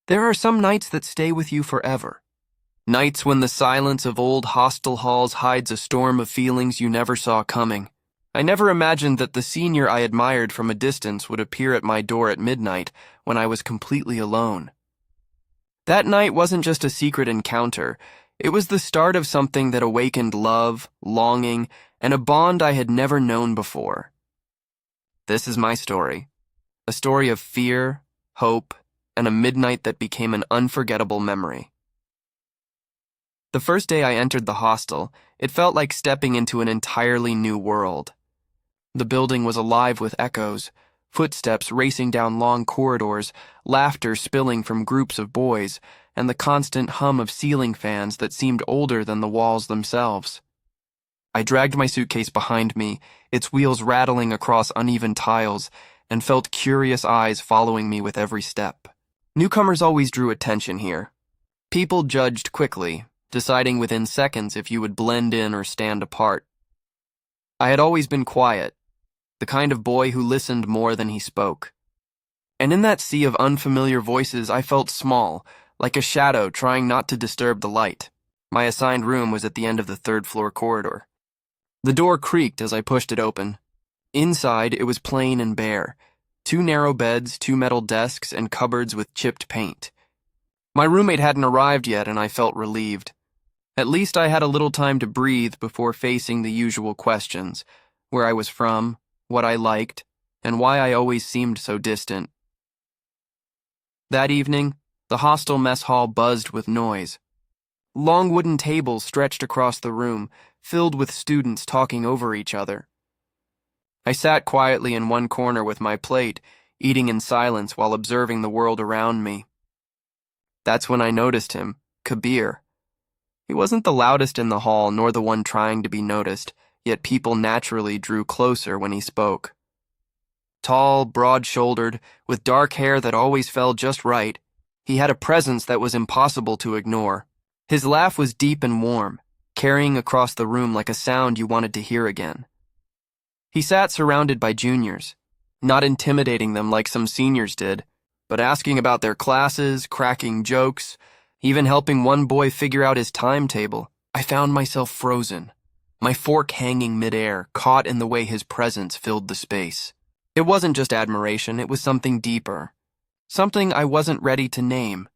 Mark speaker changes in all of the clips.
Speaker 1: There are some nights that stay with you forever. Nights when the silence of old hostel halls hides a storm of feelings you never saw coming. I never imagined that the senior I admired from a distance would appear at my door at midnight when I was completely alone. That night wasn't just a secret encounter. It was the start of something that awakened love, longing, and a bond I had never known before. This is my story. A story of fear, hope, and a midnight that became an unforgettable memory. The first day I entered the hostel, it felt like stepping into an entirely new world. The building was alive with echoes, footsteps racing down long corridors, laughter spilling from groups of boys, and the constant hum of ceiling fans that seemed older than the walls themselves. I dragged my suitcase behind me, its wheels rattling across uneven tiles, and felt curious eyes following me with every step. Newcomers always drew attention here. People judged quickly, deciding within seconds if you would blend in or stand apart. I had always been quiet, the kind of boy who listened more than he spoke. And in that sea of unfamiliar voices, I felt small, like a shadow trying not to disturb the light. My assigned room was at the end of the third-floor corridor. The door creaked as I pushed it open. Inside, it was plain and bare. 2 narrow beds, 2 metal desks, and cupboards with chipped paint. My roommate hadn't arrived yet, and I felt relieved. At least I had a little time to breathe before facing the usual questions: where I was from, what I liked, and why I always seemed so distant. That evening, the hostel mess hall buzzed with noise. Long wooden tables stretched across the room, filled with students talking over each other. I sat quietly in one corner with my plate, eating in silence while observing the world around me. That's when I noticed him, Kabir. He wasn't the loudest in the hall nor the one trying to be noticed, yet people naturally drew closer when he spoke. Tall, broad-shouldered, with dark hair that always fell just right, he had a presence that was impossible to ignore. His laugh was deep and warm, carrying across the room like a sound you wanted to hear again. He sat surrounded by juniors, not intimidating them like some seniors did, but asking about their classes, cracking jokes, even helping one boy figure out his timetable. I found myself frozen, my fork hanging midair, caught in the way his presence filled the space. It wasn't just admiration, it was something deeper, something I wasn't ready to name.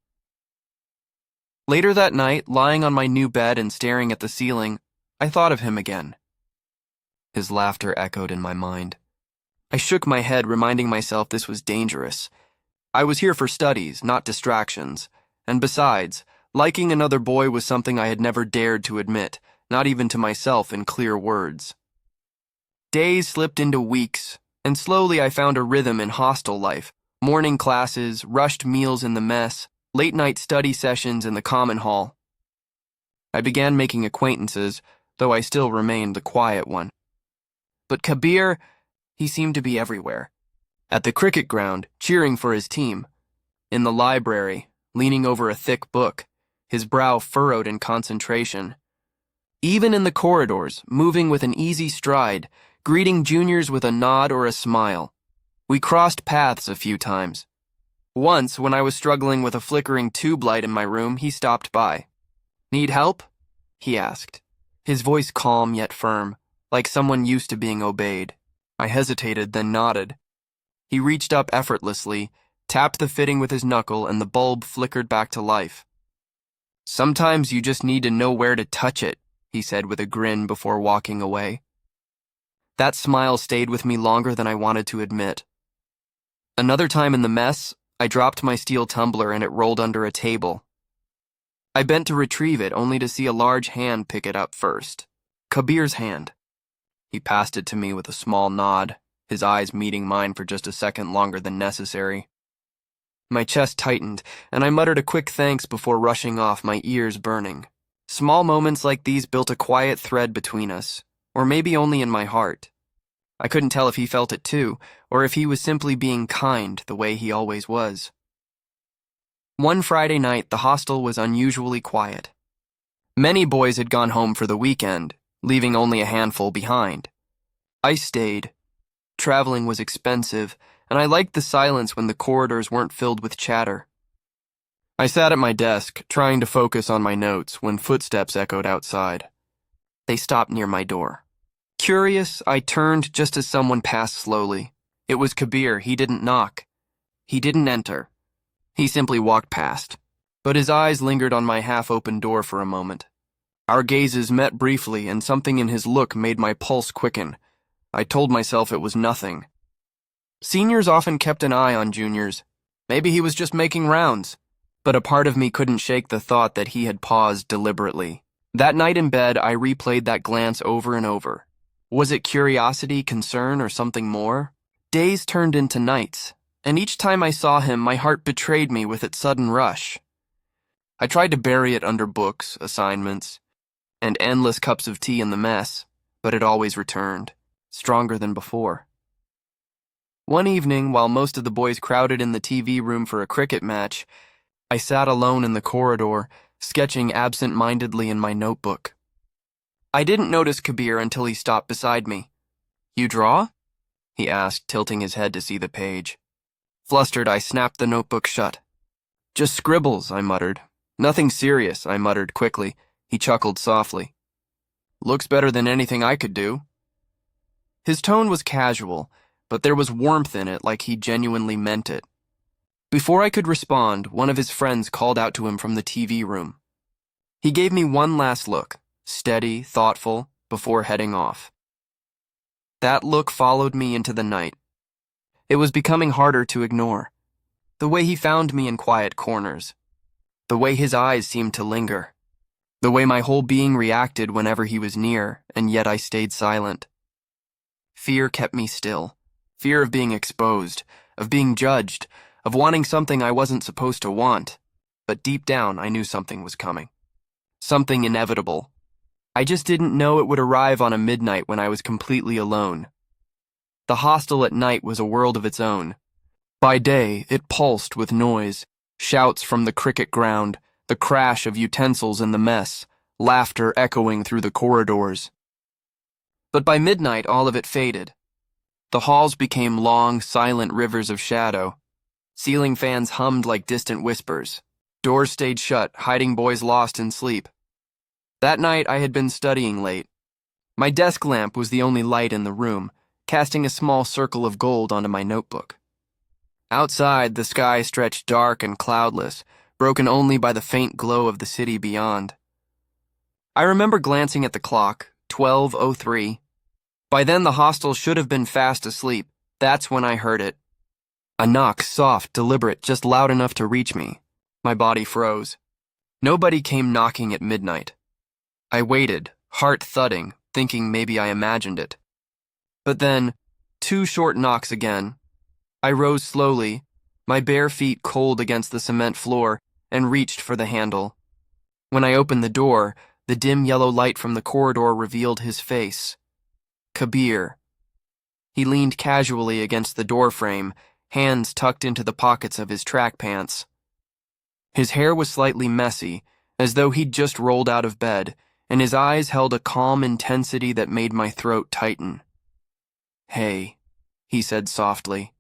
Speaker 1: Later that night, lying on my new bed and staring at the ceiling, I thought of him again. His laughter echoed in my mind. I shook my head, reminding myself this was dangerous. I was here for studies, not distractions. And besides, liking another boy was something I had never dared to admit, not even to myself in clear words. Days slipped into weeks, and slowly I found a rhythm in hostel life. Morning classes, rushed meals in the mess, late-night study sessions in the common hall. I began making acquaintances, though I still remained the quiet one. But Kabir, he seemed to be everywhere. At the cricket ground, cheering for his team. In the library, leaning over a thick book, his brow furrowed in concentration. Even in the corridors, moving with an easy stride, greeting juniors with a nod or a smile. We crossed paths a few times. Once, when I was struggling with a flickering tube light in my room, he stopped by. "Need help?" he asked, his voice calm yet firm, like someone used to being obeyed. I hesitated, then nodded. He reached up effortlessly, tapped the fitting with his knuckle, and the bulb flickered back to life. "Sometimes you just need to know where to touch it," he said with a grin before walking away. That smile stayed with me longer than I wanted to admit. Another time in the mess, I dropped my steel tumbler and it rolled under a table. I bent to retrieve it, only to see a large hand pick it up first. Kabir's hand. He passed it to me with a small nod, his eyes meeting mine for just a second longer than necessary. My chest tightened, and I muttered a quick thanks before rushing off, my ears burning. Small moments like these built a quiet thread between us, or maybe only in my heart. I couldn't tell if he felt it too, or if he was simply being kind the way he always was. One Friday night, the hostel was unusually quiet. Many boys had gone home for the weekend, leaving only a handful behind. I stayed. Traveling was expensive, and I liked the silence when the corridors weren't filled with chatter. I sat at my desk, trying to focus on my notes, when footsteps echoed outside. They stopped near my door. Curious, I turned just as someone passed slowly. It was Kabir. He didn't knock. He didn't enter. He simply walked past. But his eyes lingered on my half-open door for a moment. Our gazes met briefly, and something in his look made my pulse quicken. I told myself it was nothing. Seniors often kept an eye on juniors. Maybe he was just making rounds. But a part of me couldn't shake the thought that he had paused deliberately. That night in bed, I replayed that glance over and over. Was it curiosity, concern, or something more? Days turned into nights, and each time I saw him, my heart betrayed me with its sudden rush. I tried to bury it under books, assignments, and endless cups of tea in the mess, but it always returned, stronger than before. One evening, while most of the boys crowded in the TV room for a cricket match, I sat alone in the corridor, sketching absent-mindedly in my notebook. I didn't notice Kabir until he stopped beside me. "You draw?" he asked, tilting his head to see the page. Flustered, I snapped the notebook shut. "Just scribbles," I muttered. "Nothing serious," I muttered quickly. He chuckled softly. "Looks better than anything I could do." His tone was casual, but there was warmth in it, like he genuinely meant it. Before I could respond, one of his friends called out to him from the TV room. He gave me one last look, steady, thoughtful, before heading off. That look followed me into the night. It was becoming harder to ignore. The way he found me in quiet corners. The way his eyes seemed to linger. The way my whole being reacted whenever he was near, and yet I stayed silent. Fear kept me still. Fear of being exposed, of being judged, of wanting something I wasn't supposed to want. But deep down, I knew something was coming. Something inevitable. I just didn't know it would arrive on a midnight when I was completely alone. The hostel at night was a world of its own. By day, it pulsed with noise, shouts from the cricket ground, the crash of utensils in the mess, laughter echoing through the corridors. But by midnight, all of it faded. The halls became long, silent rivers of shadow. Ceiling fans hummed like distant whispers. Doors stayed shut, hiding boys lost in sleep. That night, I had been studying late. My desk lamp was the only light in the room, casting a small circle of gold onto my notebook. Outside, the sky stretched dark and cloudless, broken only by the faint glow of the city beyond. I remember glancing at the clock, 12:03. By then, the hostel should have been fast asleep. That's when I heard it. A knock, soft, deliberate, just loud enough to reach me. My body froze. Nobody came knocking at midnight. I waited, heart thudding, thinking maybe I imagined it. But then, 2 short knocks again. I rose slowly, my bare feet cold against the cement floor, and reached for the handle. When I opened the door, the dim yellow light from the corridor revealed his face. Kabir. He leaned casually against the doorframe, hands tucked into the pockets of his track pants. His hair was slightly messy, as though he'd just rolled out of bed, and his eyes held a calm intensity that made my throat tighten. "Hey," he said softly,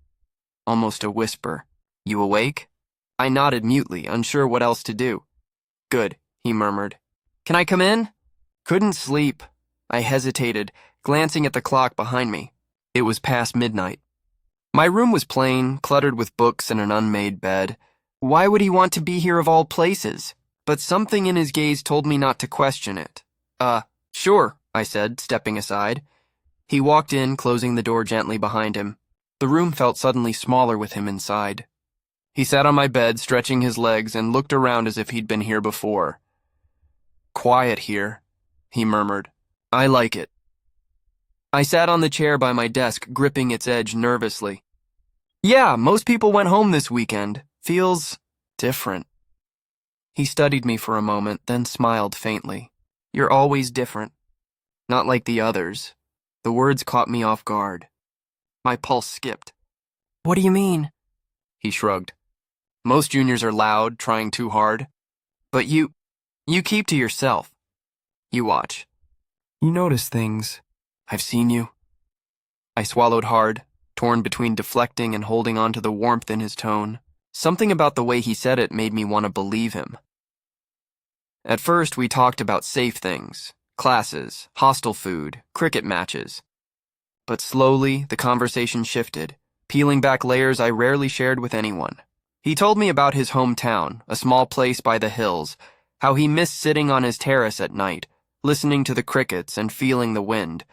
Speaker 1: almost a whisper. "You awake?" I nodded mutely, unsure what else to do. "Good," he murmured. "Can I come in?" "Couldn't sleep." I hesitated, glancing at the clock behind me. It was past midnight. My room was plain, cluttered with books and an unmade bed. Why would he want to be here of all places? But something in his gaze told me not to question it. Sure, I said, stepping aside. He walked in, closing the door gently behind him. The room felt suddenly smaller with him inside. He sat on my bed, stretching his legs, and looked around as if he'd been here before. "Quiet here," he murmured. "I like it." I sat on the chair by my desk, gripping its edge nervously. "Yeah, most people went home this weekend. Feels different." He studied me for a moment, then smiled faintly. "You're always different. Not like the others." The words caught me off guard. My pulse skipped. "What do you mean?" He shrugged. "Most juniors are loud, trying too hard. But you keep to yourself. You watch. You notice things. I've seen you." I swallowed hard, torn between deflecting and holding on to the warmth in his tone. Something about the way he said it made me want to believe him. At first, we talked about safe things, classes, hostel food, cricket matches. But slowly, the conversation shifted, peeling back layers I rarely shared with anyone. He told me about his hometown, a small place by the hills, how he missed sitting on his terrace at night, listening to the crickets and feeling the wind.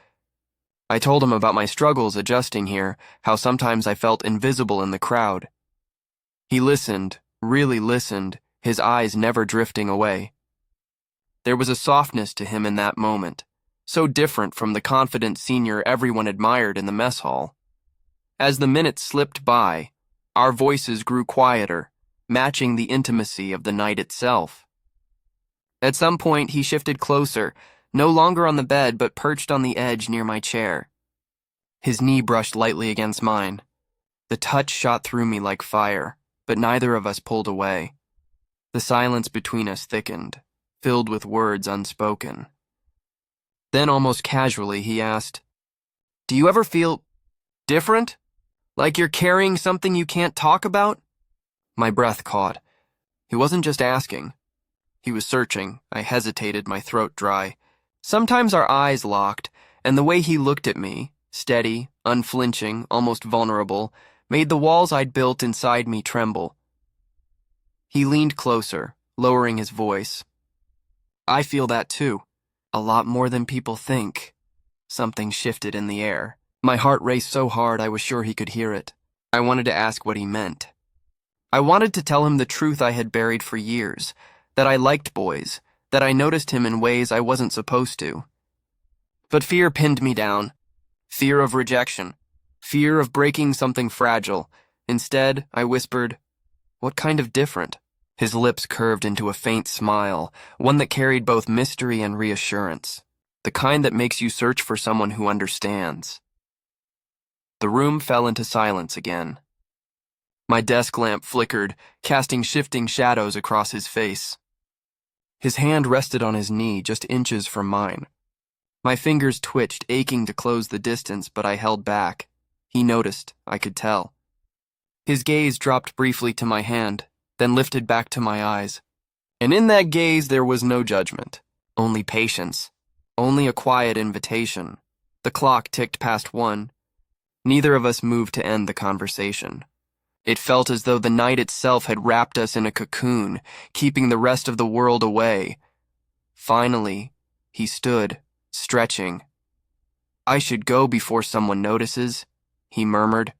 Speaker 1: I told him about my struggles adjusting here, how sometimes I felt invisible in the crowd. He listened, really listened, his eyes never drifting away. There was a softness to him in that moment, so different from the confident senior everyone admired in the mess hall. As the minutes slipped by, our voices grew quieter, matching the intimacy of the night itself. At some point, he shifted closer, no longer on the bed but perched on the edge near my chair. His knee brushed lightly against mine. The touch shot through me like fire, but neither of us pulled away. The silence between us thickened, filled with words unspoken. Then, almost casually, he asked, "Do you ever feel different? Like you're carrying something you can't talk about?" My breath caught. He wasn't just asking. He was searching. I hesitated, my throat dry. Sometimes our eyes locked, and the way he looked at me, steady, unflinching, almost vulnerable, made the walls I'd built inside me tremble. He leaned closer, lowering his voice. "I feel that too. A lot more than people think." Something shifted in the air. My heart raced so hard I was sure he could hear it. I wanted to ask what he meant. I wanted to tell him the truth I had buried for years, that I liked boys, that I noticed him in ways I wasn't supposed to. But fear pinned me down. Fear of rejection. Fear of breaking something fragile. Instead, I whispered, "What kind of different?" His lips curved into a faint smile, one that carried both mystery and reassurance. The kind that makes you search for someone who understands. The room fell into silence again. My desk lamp flickered, casting shifting shadows across his face. His hand rested on his knee, just inches from mine. My fingers twitched, aching to close the distance, but I held back. He noticed, I could tell. His gaze dropped briefly to my hand, then lifted back to my eyes. And in that gaze there was no judgment, only patience, only a quiet invitation. The clock ticked past 1. Neither of us moved to end the conversation. It felt as though the night itself had wrapped us in a cocoon, keeping the rest of the world away. Finally, he stood, stretching. "I should go before someone notices," he murmured.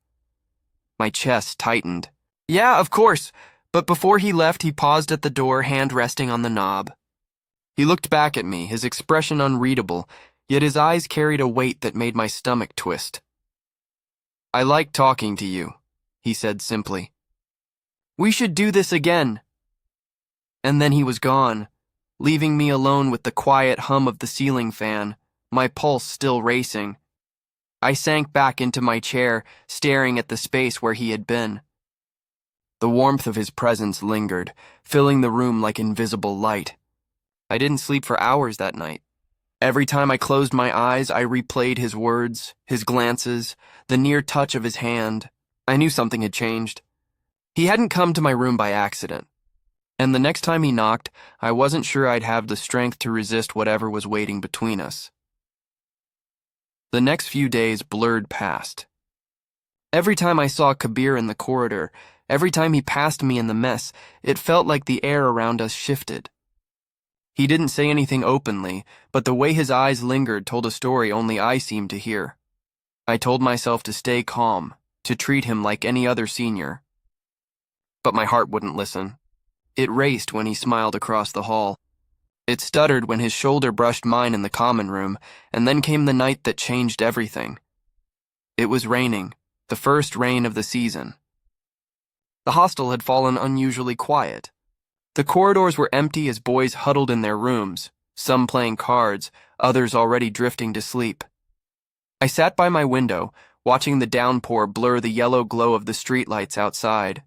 Speaker 1: My chest tightened. "Yeah, of course," but before he left, he paused at the door, hand resting on the knob. He looked back at me, his expression unreadable, yet his eyes carried a weight that made my stomach twist. "I like talking to you," he said simply. "We should do this again." And then he was gone, leaving me alone with the quiet hum of the ceiling fan, my pulse still racing. I sank back into my chair, staring at the space where he had been. The warmth of his presence lingered, filling the room like invisible light. I didn't sleep for hours that night. Every time I closed my eyes, I replayed his words, his glances, the near touch of his hand. I knew something had changed. He hadn't come to my room by accident. And the next time he knocked, I wasn't sure I'd have the strength to resist whatever was waiting between us. The next few days blurred past. Every time I saw Kabir in the corridor, every time he passed me in the mess, it felt like the air around us shifted. He didn't say anything openly, but the way his eyes lingered told a story only I seemed to hear. I told myself to stay calm, to treat him like any other senior. But my heart wouldn't listen. It raced when he smiled across the hall. It stuttered when his shoulder brushed mine in the common room, and then came the night that changed everything. It was raining, the first rain of the season. The hostel had fallen unusually quiet. The corridors were empty as boys huddled in their rooms, some playing cards, others already drifting to sleep. I sat by my window, watching the downpour blur the yellow glow of the streetlights outside.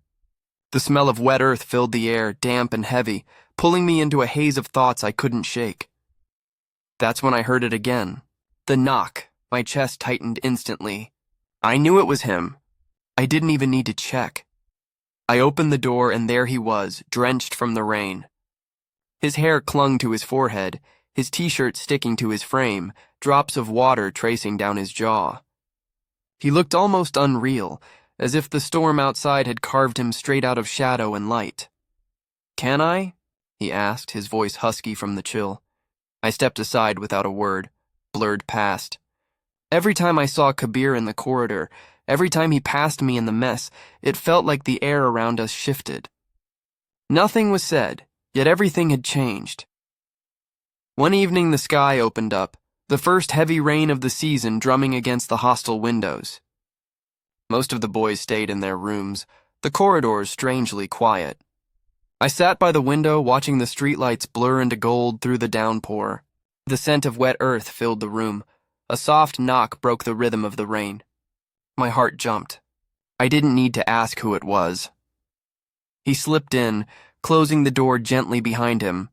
Speaker 1: The smell of wet earth filled the air, damp and heavy, pulling me into a haze of thoughts I couldn't shake. That's when I heard it again. The knock. My chest tightened instantly. I knew it was him. I didn't even need to check. I opened the door and there he was, drenched from the rain. His hair clung to his forehead, his t-shirt sticking to his frame, drops of water tracing down his jaw. He looked almost unreal, as if the storm outside had carved him straight out of shadow and light. "Can I?" he asked, his voice husky from the chill. I stepped aside without a word, blurred past. Every time I saw Kabir in the corridor, every time he passed me in the mess, it felt like the air around us shifted. Nothing was said, yet everything had changed. One evening the sky opened up, the first heavy rain of the season drumming against the hostel windows. Most of the boys stayed in their rooms, the corridors strangely quiet. I sat by the window watching the streetlights blur into gold through the downpour. The scent of wet earth filled the room. A soft knock broke the rhythm of the rain. My heart jumped. I didn't need to ask who it was. He slipped in, closing the door gently behind him.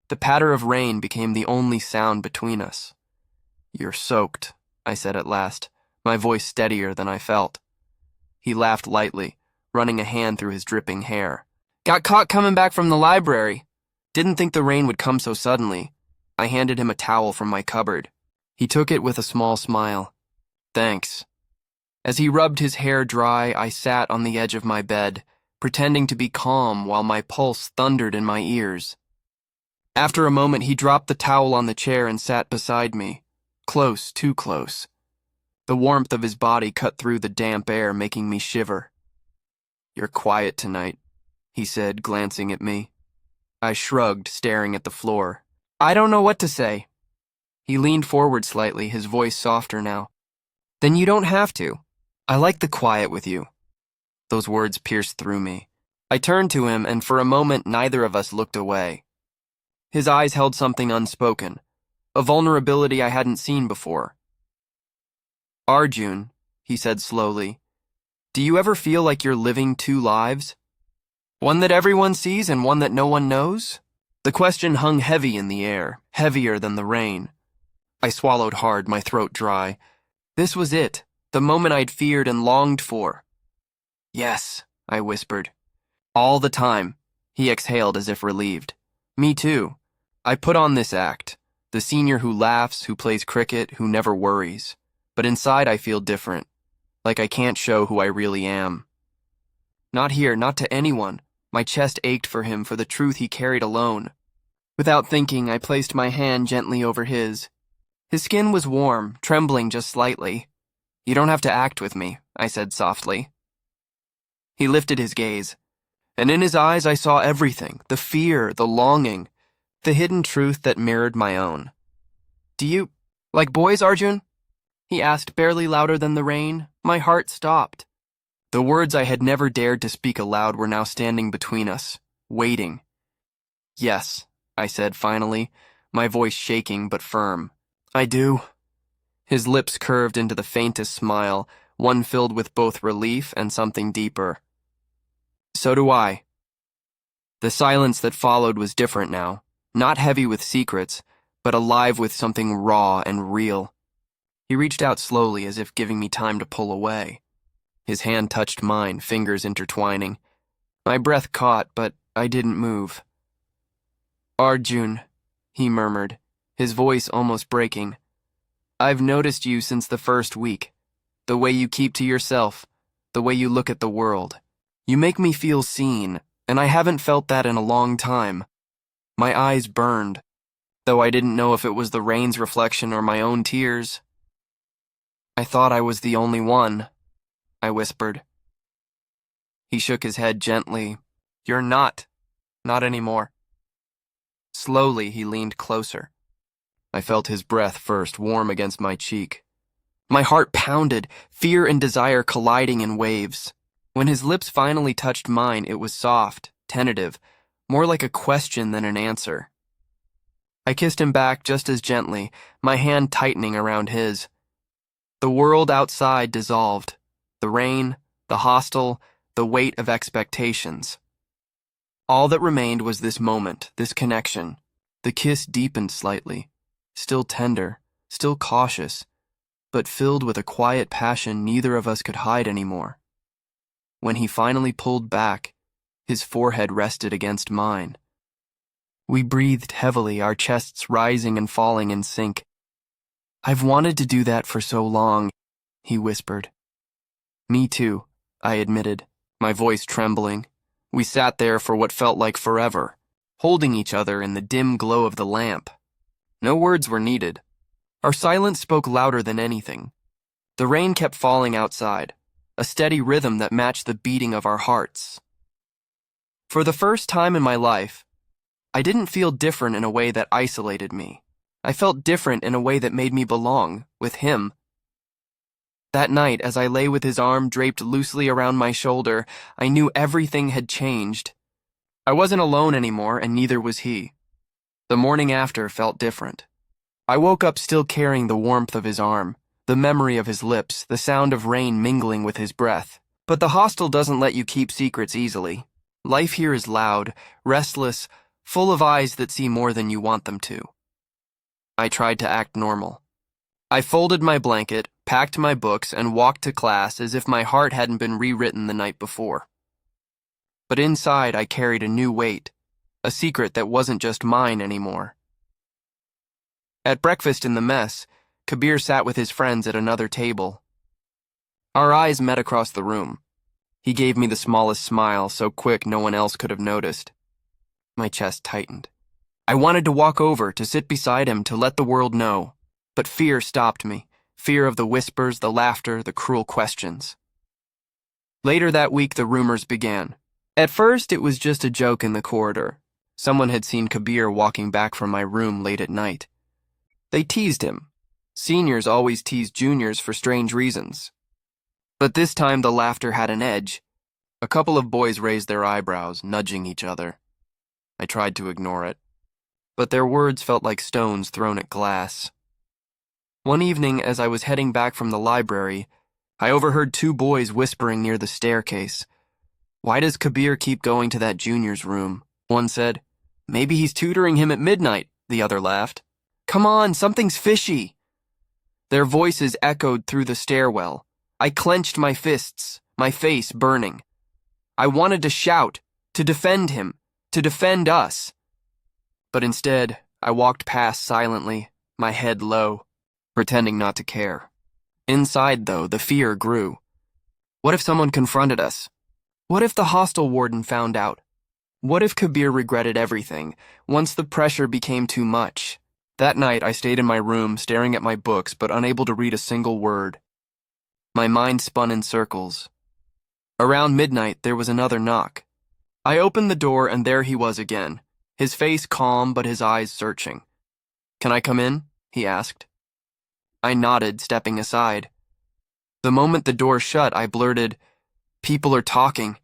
Speaker 1: The patter of rain became the only sound between us. "You're soaked," I said at last, my voice steadier than I felt. He laughed lightly, running a hand through his dripping hair. "Got caught coming back from the library. Didn't think the rain would come so suddenly." I handed him a towel from my cupboard. He took it with a small smile. "Thanks." As he rubbed his hair dry, I sat on the edge of my bed, pretending to be calm while my pulse thundered in my ears. After a moment, he dropped the towel on the chair and sat beside me, close, too close. The warmth of his body cut through the damp air, making me shiver. "You're quiet tonight," he said, glancing at me. I shrugged, staring at the floor. "I don't know what to say." He leaned forward slightly, his voice softer now. "Then you don't have to. I like the quiet with you." Those words pierced through me. I turned to him, and for a moment neither of us looked away. His eyes held something unspoken, a vulnerability I hadn't seen before. "Arjun," he said slowly, "do you ever feel like you're living two lives? One that everyone sees and one that no one knows?" The question hung heavy in the air, heavier than the rain. I swallowed hard, my throat dry. This was it, the moment I'd feared and longed for. "Yes," I whispered. "All the time," he exhaled as if relieved. "Me too. I put on this act, the senior who laughs, who plays cricket, who never worries. But inside I feel different, like I can't show who I really am. Not here, not to anyone." My chest ached for him, for the truth he carried alone. Without thinking, I placed my hand gently over his. His skin was warm, trembling just slightly. "You don't have to act with me," I said softly. He lifted his gaze, and in his eyes I saw everything, the fear, the longing, the hidden truth that mirrored my own. "Do you like boys, Arjun?" he asked, barely louder than the rain. My heart stopped. The words I had never dared to speak aloud were now standing between us, waiting. "Yes," I said finally, my voice shaking but firm. "I do." His lips curved into the faintest smile, one filled with both relief and something deeper. "So do I." The silence that followed was different now, not heavy with secrets, but alive with something raw and real. He reached out slowly, as if giving me time to pull away. His hand touched mine, fingers intertwining. My breath caught, but I didn't move. "Arjun," he murmured, his voice almost breaking. "I've noticed you since the first week. The way you keep to yourself, the way you look at the world. You make me feel seen, and I haven't felt that in a long time." My eyes burned, though I didn't know if it was the rain's reflection or my own tears. "I thought I was the only one," I whispered. He shook his head gently. "You're not. Not anymore." Slowly, he leaned closer. I felt his breath first, warm against my cheek. My heart pounded, fear and desire colliding in waves. When his lips finally touched mine, it was soft, tentative, more like a question than an answer. I kissed him back just as gently, my hand tightening around his. The world outside dissolved. The rain, the hostel, the weight of expectations. All that remained was this moment, this connection. The kiss deepened slightly, still tender, still cautious, but filled with a quiet passion neither of us could hide anymore. When he finally pulled back, his forehead rested against mine. We breathed heavily, our chests rising and falling in sync. "I've wanted to do that for so long," he whispered. "Me too," I admitted, my voice trembling. We sat there for what felt like forever, holding each other in the dim glow of the lamp. No words were needed. Our silence spoke louder than anything. The rain kept falling outside, a steady rhythm that matched the beating of our hearts. For the first time in my life, I didn't feel different in a way that isolated me. I felt different in a way that made me belong with him. That night, as I lay with his arm draped loosely around my shoulder, I knew everything had changed. I wasn't alone anymore, and neither was he. The morning after felt different. I woke up still carrying the warmth of his arm, the memory of his lips, the sound of rain mingling with his breath. But the hostel doesn't let you keep secrets easily. Life here is loud, restless, full of eyes that see more than you want them to. I tried to act normal. I folded my blanket, packed my books, and walked to class as if my heart hadn't been rewritten the night before. But inside I carried a new weight, a secret that wasn't just mine anymore. At breakfast in the mess, Kabir sat with his friends at another table. Our eyes met across the room. He gave me the smallest smile, so quick no one else could have noticed. My chest tightened. I wanted to walk over, to sit beside him, to let the world know. But fear stopped me. Fear of the whispers, the laughter, the cruel questions. Later that week, the rumors began. At first, it was just a joke in the corridor. Someone had seen Kabir walking back from my room late at night. They teased him. Seniors always tease juniors for strange reasons. But this time the laughter had an edge. A couple of boys raised their eyebrows, nudging each other. I tried to ignore it, but their words felt like stones thrown at glass. One evening, as I was heading back from the library, I overheard two boys whispering near the staircase. "Why does Kabir keep going to that junior's room?" One said. "Maybe he's tutoring him at midnight," the other laughed. "Come on, something's fishy." Their voices echoed through the stairwell. I clenched my fists, my face burning. I wanted to shout, to defend him, to defend us. But instead, I walked past silently, my head low, pretending not to care. Inside, though, the fear grew. What if someone confronted us? What if the hostel warden found out? What if Kabir regretted everything, once the pressure became too much? That night, I stayed in my room, staring at my books, but unable to read a single word. My mind spun in circles. Around midnight, there was another knock. I opened the door, and there he was again, his face calm but his eyes searching. "Can I come in?" he asked. I nodded, stepping aside. The moment the door shut, I blurted, "People are talking."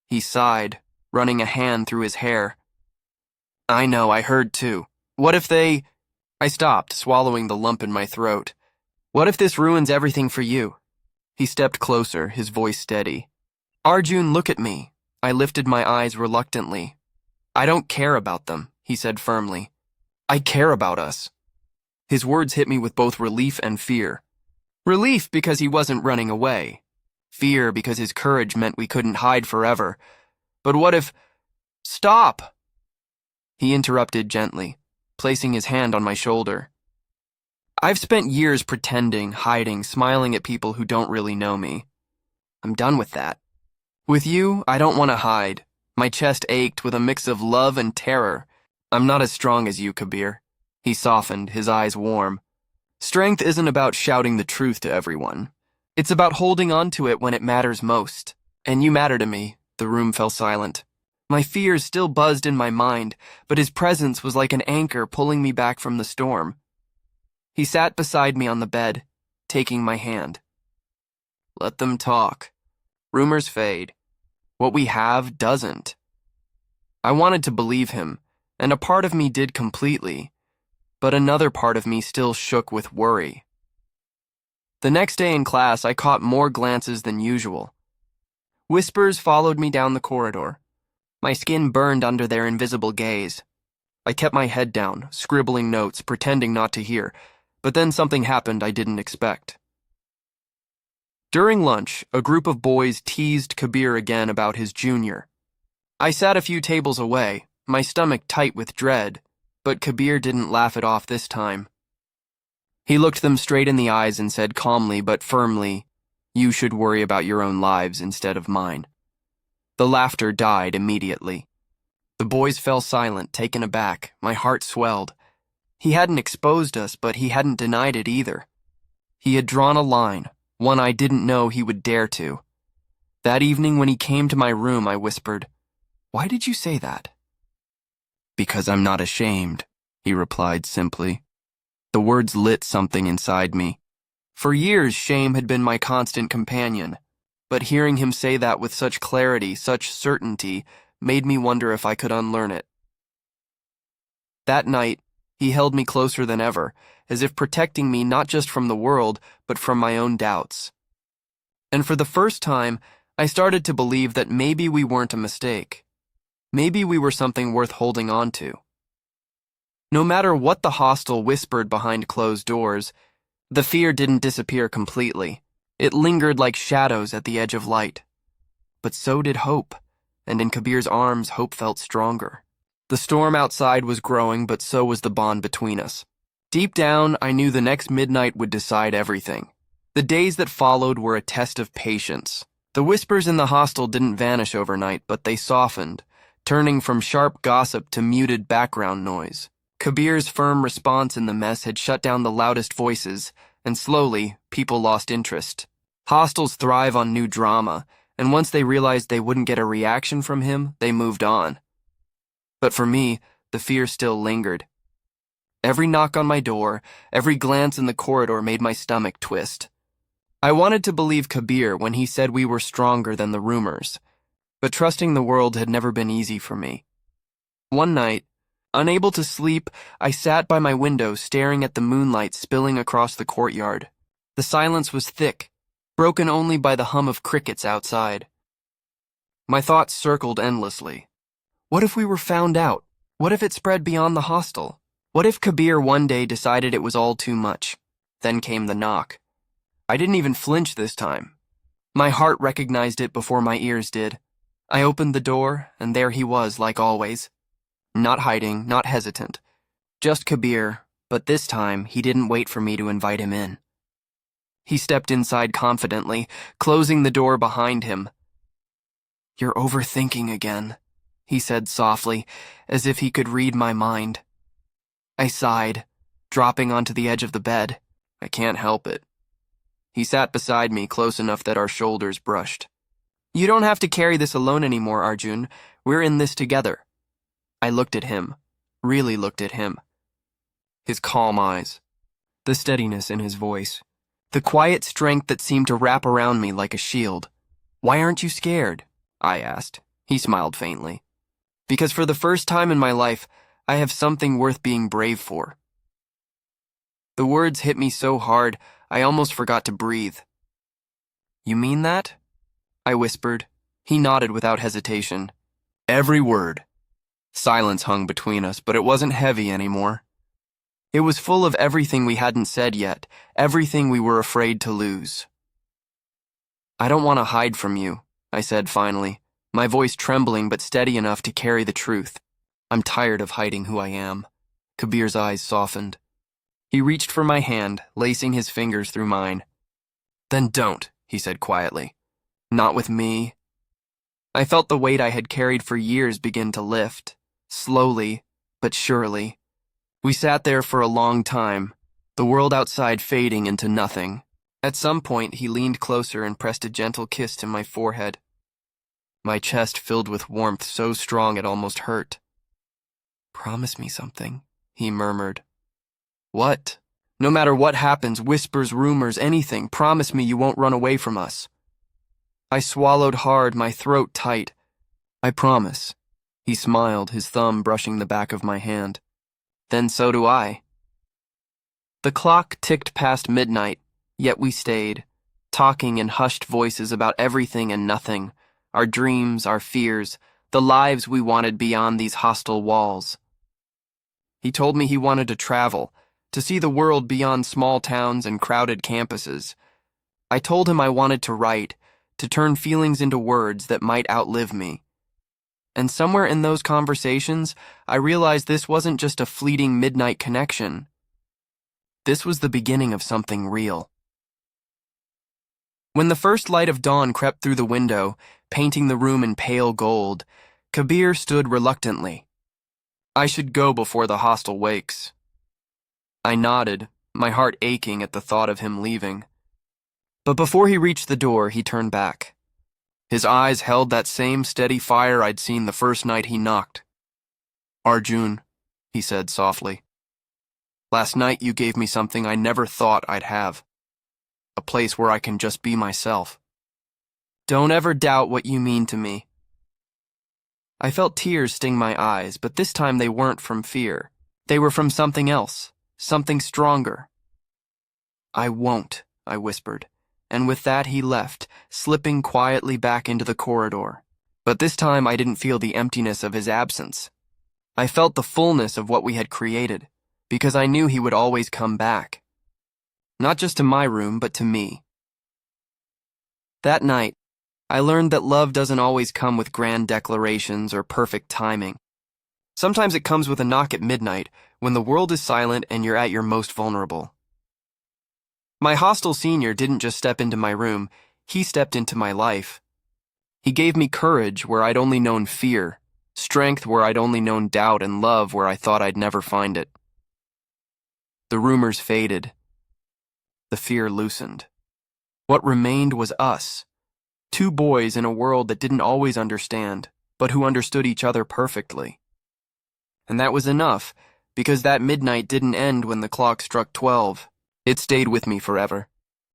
Speaker 1: He sighed, running a hand through his hair. "I know, I heard too. What if they—" I stopped, swallowing the lump in my throat. "What if this ruins everything for you?" He stepped closer, his voice steady. "Arjun, look at me." I lifted my eyes reluctantly. "I don't care about them," he said firmly. "I care about us." His words hit me with both relief and fear. Relief because he wasn't running away. Fear because his courage meant we couldn't hide forever. But what if— "Stop!" He interrupted gently, placing his hand on my shoulder. "I've spent years pretending, hiding, smiling at people who don't really know me. I'm done with that. With you, I don't want to hide." My chest ached with a mix of love and terror. "I'm not as strong as you, Kabir." He softened, his eyes warm. "Strength isn't about shouting the truth to everyone. It's about holding on to it when it matters most. And you matter to me." The room fell silent. My fears still buzzed in my mind, but his presence was like an anchor pulling me back from the storm. He sat beside me on the bed, taking my hand. "Let them talk. Rumors fade. What we have doesn't." I wanted to believe him, and a part of me did completely, but another part of me still shook with worry. The next day in class, I caught more glances than usual. Whispers followed me down the corridor. My skin burned under their invisible gaze. I kept my head down, scribbling notes, pretending not to hear, but then something happened I didn't expect. During lunch, a group of boys teased Kabir again about his junior. I sat a few tables away, my stomach tight with dread, but Kabir didn't laugh it off this time. He looked them straight in the eyes and said calmly but firmly, "You should worry about your own lives instead of mine." The laughter died immediately. The boys fell silent, taken aback. My heart swelled. He hadn't exposed us, but he hadn't denied it either. He had drawn a line, one I didn't know he would dare to. That evening when he came to my room, I whispered, "Why did you say that?" "Because I'm not ashamed," he replied simply. The words lit something inside me. For years, shame had been my constant companion, but hearing him say that with such clarity, such certainty, made me wonder if I could unlearn it. That night, he held me closer than ever, as if protecting me not just from the world, but from my own doubts. And for the first time, I started to believe that maybe we weren't a mistake. Maybe we were something worth holding on to. No matter what the hostel whispered behind closed doors, the fear didn't disappear completely. It lingered like shadows at the edge of light. But so did hope, and in Kabir's arms, hope felt stronger. The storm outside was growing, but so was the bond between us. Deep down, I knew the next midnight would decide everything. The days that followed were a test of patience. The whispers in the hostel didn't vanish overnight, but they softened, turning from sharp gossip to muted background noise. Kabir's firm response in the mess had shut down the loudest voices, and slowly, people lost interest. Hostels thrive on new drama, and once they realized they wouldn't get a reaction from him, they moved on. But for me, the fear still lingered. Every knock on my door, every glance in the corridor made my stomach twist. I wanted to believe Kabir when he said we were stronger than the rumors, but trusting the world had never been easy for me. One night, unable to sleep, I sat by my window staring at the moonlight spilling across the courtyard. The silence was thick, broken only by the hum of crickets outside. My thoughts circled endlessly. What if we were found out? What if it spread beyond the hostel? What if Kabir one day decided it was all too much? Then came the knock. I didn't even flinch this time. My heart recognized it before my ears did. I opened the door, and there he was, like always. Not hiding, not hesitant. Just Kabir, but this time he didn't wait for me to invite him in. He stepped inside confidently, closing the door behind him. "You're overthinking again," he said softly, as if he could read my mind. I sighed, dropping onto the edge of the bed. I can't help it. He sat beside me, close enough that our shoulders brushed. "You don't have to carry this alone anymore, Arjun. We're in this together." I looked at him, really looked at him. His calm eyes, the steadiness in his voice, the quiet strength that seemed to wrap around me like a shield. "Why aren't you scared?" I asked. He smiled faintly. "Because for the first time in my life, I have something worth being brave for." The words hit me so hard, I almost forgot to breathe. "You mean that?" I whispered. He nodded without hesitation. "Every word." Silence hung between us, but it wasn't heavy anymore. It was full of everything we hadn't said yet, everything we were afraid to lose. "I don't want to hide from you," I said finally, my voice trembling but steady enough to carry the truth. "I'm tired of hiding who I am." Kabir's eyes softened. He reached for my hand, lacing his fingers through mine. "Then don't," he said quietly. "Not with me." I felt the weight I had carried for years begin to lift, slowly but surely. We sat there for a long time, the world outside fading into nothing. At some point, he leaned closer and pressed a gentle kiss to my forehead. My chest filled with warmth so strong it almost hurt. "Promise me something," he murmured. "What?" "No matter what happens, whispers, rumors, anything, promise me you won't run away from us." I swallowed hard, my throat tight. "I promise." He smiled, his thumb brushing the back of my hand. "Then so do I." The clock ticked past midnight, yet we stayed, talking in hushed voices about everything and nothing, our dreams, our fears, the lives we wanted beyond these hostile walls. He told me he wanted to travel, to see the world beyond small towns and crowded campuses. I told him I wanted to write, to turn feelings into words that might outlive me. And somewhere in those conversations, I realized this wasn't just a fleeting midnight connection. This was the beginning of something real. When the first light of dawn crept through the window, painting the room in pale gold, Kabir stood reluctantly. I should go before the hostel wakes. I nodded, my heart aching at the thought of him leaving. But before he reached the door, he turned back. His eyes held that same steady fire I'd seen the first night he knocked. "Arjun," he said softly. "Last night you gave me something I never thought I'd have. A place where I can just be myself. Don't ever doubt what you mean to me." I felt tears sting my eyes, but this time they weren't from fear. They were from something else, something stronger. "I won't," I whispered, and with that he left, slipping quietly back into the corridor. But this time I didn't feel the emptiness of his absence. I felt the fullness of what we had created, because I knew he would always come back. Not just to my room, but to me. That night, I learned that love doesn't always come with grand declarations or perfect timing. Sometimes it comes with a knock at midnight, when the world is silent and you're at your most vulnerable. My hostel senior didn't just step into my room, he stepped into my life. He gave me courage where I'd only known fear, strength where I'd only known doubt, and love where I thought I'd never find it. The rumors faded. The fear loosened. What remained was us. Two boys in a world that didn't always understand, but who understood each other perfectly. And that was enough, because that midnight didn't end when the clock struck 12. It stayed with me forever.